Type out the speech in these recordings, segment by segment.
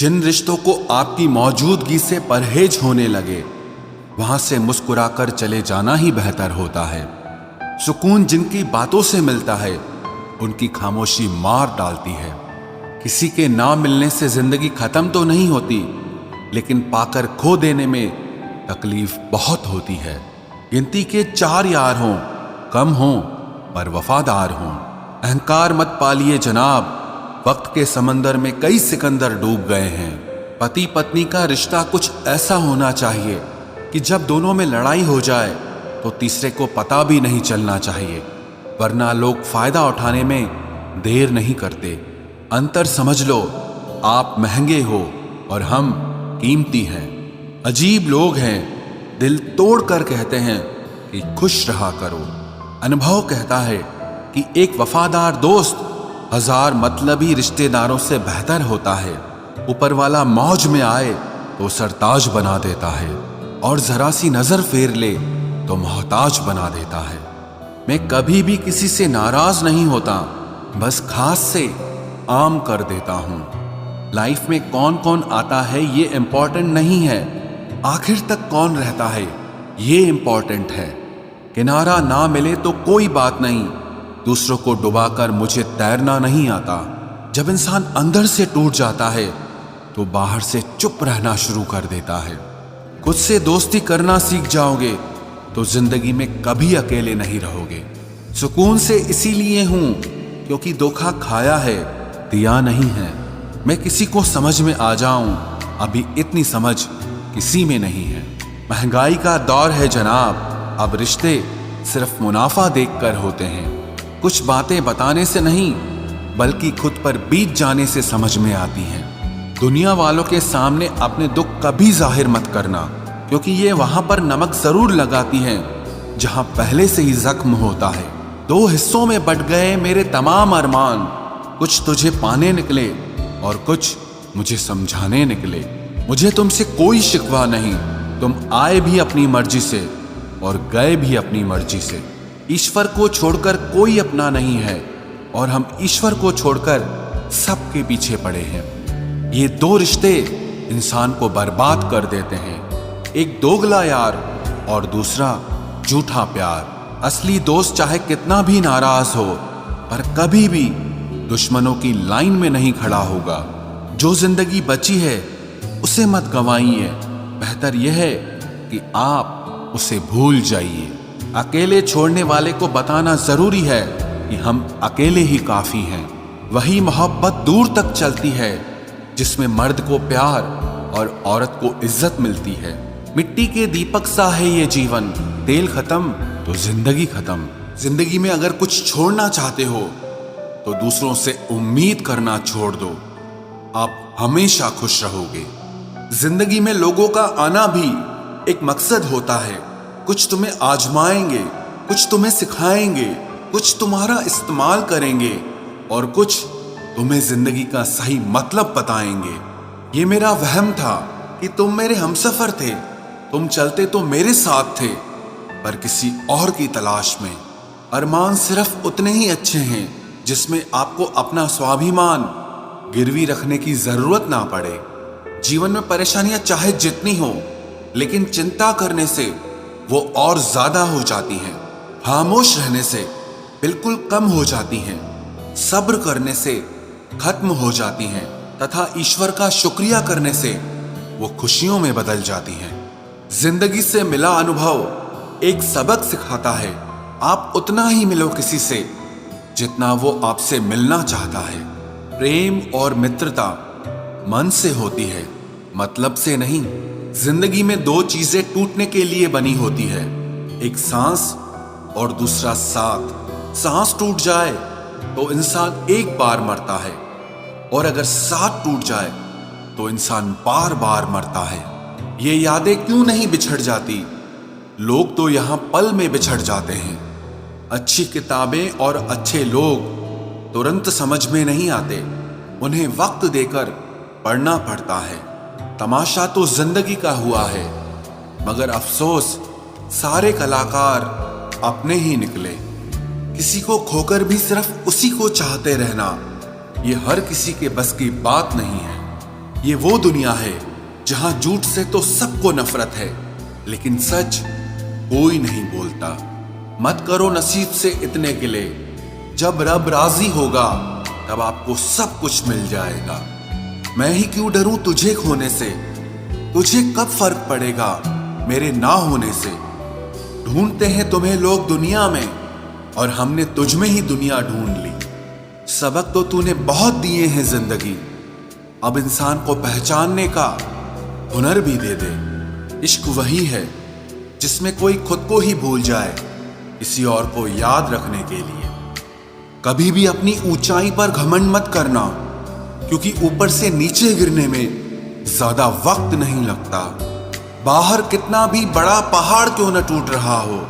जिन रिश्तों को आपकी मौजूदगी से परहेज होने लगे, वहां से मुस्कुराकर चले जाना ही बेहतर होता है। सुकून जिनकी बातों से मिलता है, उनकी खामोशी मार डालती है। किसी के ना मिलने से जिंदगी खत्म तो नहीं होती, लेकिन पाकर खो देने में तकलीफ बहुत होती है। गिनती के 4 यार हों, कम हों पर वफादार हों। अहंकार मत पालिए जनाब, वक्त के समंदर में कई सिकंदर डूब गए हैं। पति पत्नी का रिश्ता कुछ ऐसा होना चाहिए कि जब दोनों में लड़ाई हो जाए तो तीसरे को पता भी नहीं चलना चाहिए, वरना लोग फायदा उठाने में देर नहीं करते। अंतर समझ लो, आप महंगे हो और हम कीमती हैं। अजीब लोग हैं, दिल तोड़ कर कहते हैं कि खुश रहा करो। अनुभव कहता है कि एक वफादार दोस्त 1000 मतलबी रिश्तेदारों से बेहतर होता है। ऊपर वाला मौज में आए तो सरताज बना देता है, और जरा सी नजर फेर ले तो मोहताज बना देता है। मैं कभी भी किसी से नाराज नहीं होता, बस खास से आम कर देता हूं। लाइफ में कौन कौन आता है ये इंपॉर्टेंट नहीं है, आखिर तक कौन रहता है ये इंपॉर्टेंट है। किनारा ना मिले तो कोई बात नहीं, दूसरों को डुबाकर मुझे तैरना नहीं आता। जब इंसान अंदर से टूट जाता है तो बाहर से चुप रहना शुरू कर देता है। खुद से दोस्ती करना सीख जाओगे तो जिंदगी में कभी अकेले नहीं रहोगे। सुकून से इसीलिए हूं क्योंकि धोखा खाया है, दिया नहीं है। मैं किसी को समझ में आ जाऊं, अभी इतनी समझ किसी में नहीं है। महंगाई का दौर है जनाब, अब रिश्ते सिर्फ मुनाफा देखकर होते हैं। कुछ बातें बताने से नहीं, बल्कि खुद पर बीत जाने से समझ में आती हैं। दुनिया वालों के सामने अपने दुख कभी जाहिर मत करना, क्योंकि ये वहां पर नमक जरूर लगाती हैं जहां पहले से ही जख्म होता है। 2 हिस्सों में बट गए मेरे तमाम अरमान, कुछ तुझे पाने निकले और कुछ मुझे समझाने निकले। मुझे तुमसे कोई शिकवा नहीं, तुम आए भी अपनी मर्जी से और गए भी अपनी मर्जी से। ईश्वर को छोड़कर कोई अपना नहीं है, और हम ईश्वर को छोड़कर सबके पीछे पड़े हैं। ये 2 रिश्ते इंसान को बर्बाद कर देते हैं, एक दोगला यार और दूसरा झूठा प्यार। असली दोस्त चाहे कितना भी नाराज हो, पर कभी भी दुश्मनों की लाइन में नहीं खड़ा होगा। जो जिंदगी बची है उसे मत गंवाइए, बेहतर यह है कि आप उसे भूल जाइए। अकेले छोड़ने वाले को बताना जरूरी है कि हम अकेले ही काफी हैं। वही मोहब्बत दूर तक चलती है जिसमें मर्द को प्यार और औरत को इज्जत मिलती है। मिट्टी के दीपक सा है ये जीवन, तेल खत्म तो जिंदगी खत्म। जिंदगी में अगर कुछ छोड़ना चाहते हो तो दूसरों से उम्मीद करना छोड़ दो, आप हमेशा खुश रहोगे। जिंदगी में लोगों का आना भी एक मकसद होता है। कुछ तुम्हें आजमाएंगे, कुछ तुम्हें सिखाएंगे, कुछ तुम्हारा इस्तेमाल करेंगे और कुछ तुम्हें जिंदगी का सही मतलब बताएंगे। ये मेरा वहम था कि तुम मेरे हमसफर थे, तुम चलते तो मेरे साथ थे, पर किसी और की तलाश में। अरमान सिर्फ उतने ही अच्छे हैं जिसमें आपको अपना स्वाभिमान गिरवी रखने की जरूरत ना पड़े। जीवन में परेशानियां चाहे जितनी हो, लेकिन चिंता करने से वो और ज्यादा हो जाती हैं। खामोश रहने से बिल्कुल कम हो जाती हैं। सब्र करने से खत्म हो जाती हैं, तथा ईश्वर का शुक्रिया करने से वो खुशियों में बदल जाती हैं। जिंदगी से मिला अनुभव एक सबक सिखाता है, आप उतना ही मिलो किसी से जितना वो आपसे मिलना चाहता है। प्रेम और मित्रता मन से होती है, मतलब से नहीं। जिंदगी में 2 चीजें टूटने के लिए बनी होती है, एक सांस और दूसरा साथ। सांस टूट जाए तो इंसान एक बार मरता है, और अगर साथ टूट जाए तो इंसान बार बार मरता है। ये यादें क्यों नहीं बिछड़ जाती? लोग तो यहां पल में बिछड़ जाते हैं। अच्छी किताबें और अच्छे लोग तुरंत समझ में नहीं आते, उन्हें वक्त देकर पढ़ना पड़ता है। तमाशा तो जिंदगी का हुआ है, मगर अफसोस सारे कलाकार अपने ही निकले। किसी को खोकर भी सिर्फ उसी को चाहते रहना, ये हर किसी के बस की बात नहीं है। ये वो दुनिया है जहां झूठ से तो सबको नफरत है, लेकिन सच कोई नहीं बोलता। मत करो नसीब से इतने गिले, जब रब राजी होगा तब आपको सब कुछ मिल जाएगा। मैं ही क्यों डरूं तुझे खोने से, तुझे कब फर्क पड़ेगा मेरे ना होने से। ढूंढते हैं तुम्हें लोग दुनिया में, और हमने तुझ में ही दुनिया ढूंढ ली। सबक तो तूने बहुत दिए हैं जिंदगी, अब इंसान को पहचानने का हुनर भी दे दे। इश्क वही है जिसमें कोई खुद को ही भूल जाए किसी और को याद रखने के लिए। कभी भी अपनी ऊंचाई पर घमंड मत करना, क्योंकि ऊपर से नीचे गिरने में ज्यादा वक्त नहीं लगता। बाहर कितना भी बड़ा पहाड़ क्यों न टूट रहा हो,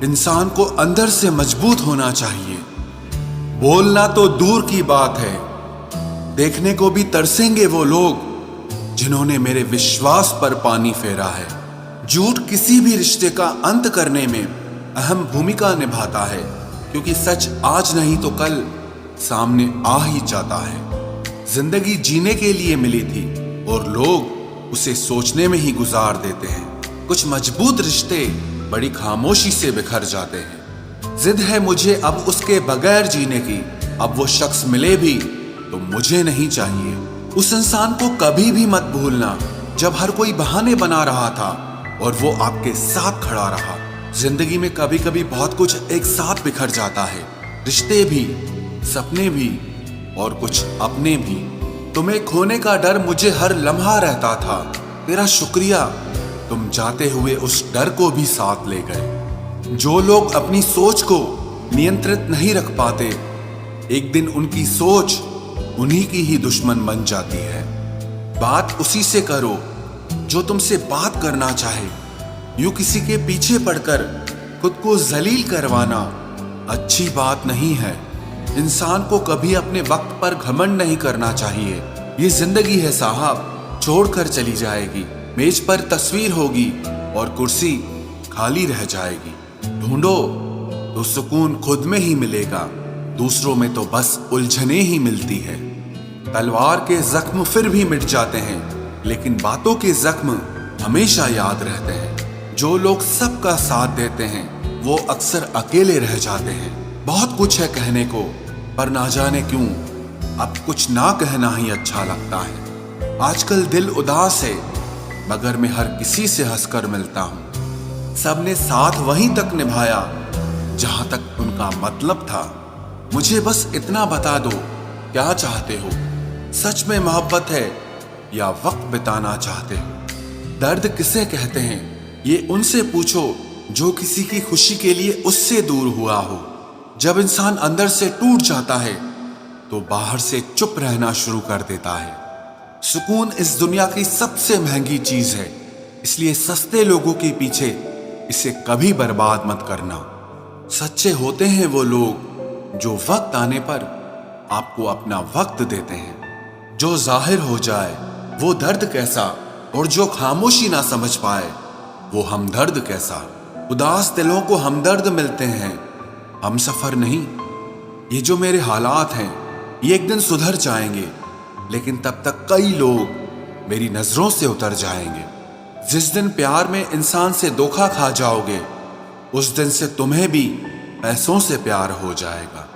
इंसान को अंदर से मजबूत होना चाहिए। बोलना तो दूर की बात है, देखने को भी तरसेंगे वो लोग जिन्होंने मेरे विश्वास पर पानी फेरा है। झूठ किसी भी रिश्ते का अंत करने में अहम भूमिका निभाता है, क्योंकि सच आज नहीं तो कल सामने आ ही जाता है। जिंदगी जीने के लिए मिली थी और लोग उसे सोचने में ही गुजार देते हैं। कुछ मजबूत रिश्ते बड़ी खामोशी से बिखर जाते हैं। जिद है मुझे अब उसके बगैर जीने की, अब वो शख्स मिले भी तो मुझे नहीं चाहिए। उस इंसान को कभी भी मत भूलना जब हर कोई बहाने बना रहा था और वो आपके साथ खड़ा रहा। जिंदगी में कभी कभी बहुत कुछ एक साथ बिखर जाता है, रिश्ते भी, सपने भी और कुछ अपने भी। तुम्हें खोने का डर मुझे हर लम्हा रहता था, तेरा शुक्रिया तुम जाते हुए उस डर को भी साथ ले गए। जो लोग अपनी सोच को नियंत्रित नहीं रख पाते, एक दिन उनकी सोच उन्हीं की ही दुश्मन बन जाती है। बात उसी से करो जो तुमसे बात करना चाहे। यूं किसी के पीछे पड़कर खुद को जलील करवाना अच्छी बात नहीं है। इंसान को कभी अपने वक्त पर घमंड नहीं करना चाहिए। ये जिंदगी है साहब, छोड़कर चली जाएगी। मेज पर तस्वीर होगी और कुर्सी खाली रह जाएगी। ढूंढो तो सुकून खुद में ही मिलेगा, दूसरों में तो बस उलझने ही मिलती है। तलवार के जख्म फिर भी मिट जाते हैं, लेकिन बातों के जख्म हमेशा याद रहते हैं। जो लोग सबका साथ देते हैं वो अक्सर अकेले रह जाते हैं। बहुत कुछ है कहने को, पर ना जाने क्यों अब कुछ ना कहना ही अच्छा लगता है। आजकल दिल उदास है, मगर मैं हर किसी से हंसकर मिलता हूँ। सबने साथ वहीं तक निभाया जहां तक उनका मतलब था। मुझे बस इतना बता दो, क्या चाहते हो? सच में मोहब्बत है या वक्त बिताना चाहते हो? दर्द किसे कहते हैं ये उनसे पूछो जो किसी की खुशी के लिए उससे दूर हुआ हो। जब इंसान अंदर से टूट जाता है तो बाहर से चुप रहना शुरू कर देता है। सुकून इस दुनिया की सबसे महंगी चीज है, इसलिए सस्ते लोगों के पीछे इसे कभी बर्बाद मत करना। सच्चे होते हैं वो लोग जो वक्त आने पर आपको अपना वक्त देते हैं। जो जाहिर हो जाए वो दर्द कैसा, और जो खामोशी ना समझ पाए वो हमदर्द कैसा। उदास दिलों को हमदर्द मिलते हैं, हम सफर नहीं। ये जो मेरे हालात हैं ये एक दिन सुधर जाएंगे, लेकिन तब तक कई लोग मेरी नजरों से उतर जाएंगे। जिस दिन प्यार में इंसान से धोखा खा जाओगे, उस दिन से तुम्हें भी पैसों से प्यार हो जाएगा।